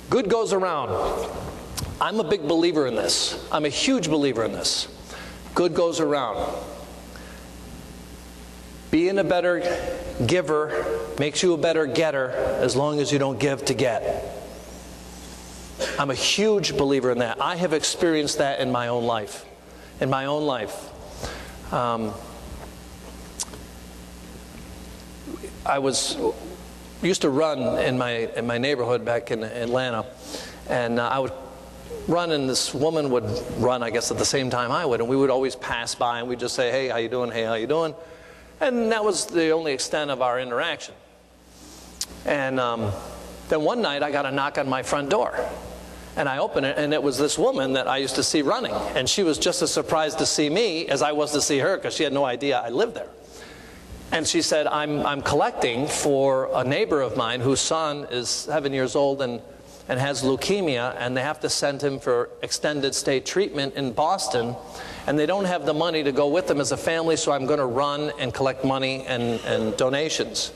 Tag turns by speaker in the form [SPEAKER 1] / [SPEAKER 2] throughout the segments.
[SPEAKER 1] Good goes around. I'm a big believer in this. I'm a huge believer in this. Good goes around. Being a better giver makes you a better getter as long as you don't give to get. I'm a huge believer in that. I have experienced that in my own life. In my own life. I used to run in my neighborhood back in Atlanta, and I would run, and this woman would run, I guess, at the same time I would, and we would always pass by, and we'd just say, "Hey, how you doing? Hey, how you doing?" And that was the only extent of our interaction. And then one night, I got a knock on my front door, and I opened it, and it was this woman that I used to see running, and she was just as surprised to see me as I was to see her, because she had no idea I lived there. And she said, I'm collecting for a neighbor of mine whose son is 7 years old and has leukemia, and they have to send him for extended stay treatment in Boston, and they don't have the money to go with them as a family, so I'm going to run and collect money and donations.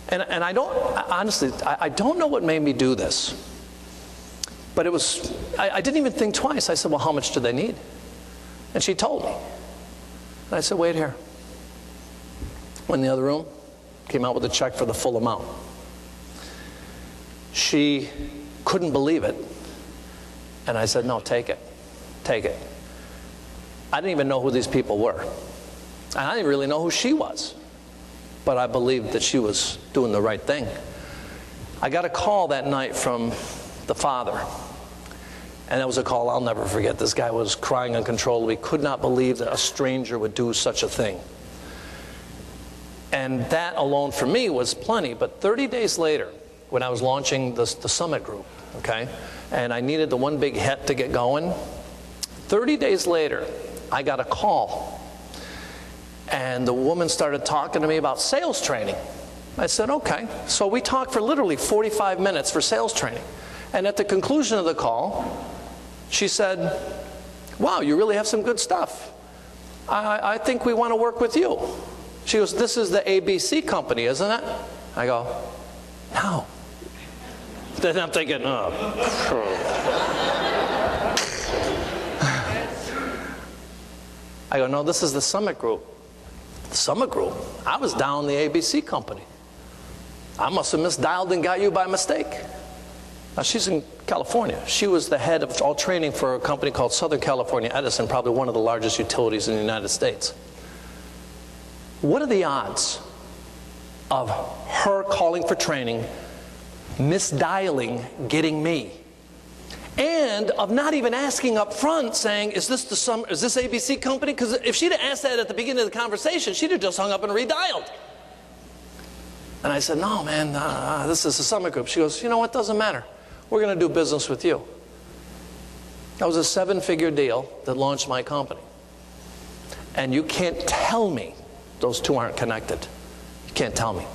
[SPEAKER 1] And I don't, honestly, I don't know what made me do this, but it was, I didn't even think twice. I said, well, how much do they need? And she told me. And I said, wait here. Went in the other room, came out with a check for the full amount. She couldn't believe it. And I said, no, take it. Take it. I didn't even know who these people were. And I didn't really know who she was. But I believed that she was doing the right thing. I got a call that night from the father. And that was a call I'll never forget. This guy was crying uncontrollably. Could not believe that a stranger would do such a thing. And that alone for me was plenty. But 30 days later, when I was launching the summit group, okay, and I needed the one big hit to get going, 30 days later, I got a call. And the woman started talking to me about sales training. I said, okay. So we talked for literally 45 minutes for sales training. And at the conclusion of the call, she said, wow, you really have some good stuff. I think we want to work with you. She goes, this is the ABC company, isn't it? I go, no. Then I'm thinking, oh. I go, no, this is the Summit Group. The Summit Group? I was down the ABC company. I must have misdialed and got you by mistake. Now, she's in California. She was the head of all training for a company called Southern California Edison, probably one of the largest utilities in the United States. What are the odds of her calling for training, misdialing, getting me, and of not even asking up front saying, is this ABC company? Because if she'd have asked that at the beginning of the conversation, she'd have just hung up and redialed. And I said, no, man, this is the Summit Group. She goes, you know what, doesn't matter. We're going to do business with you. That was a 7-figure deal that launched my company. And you can't tell me those two aren't connected. You can't tell me.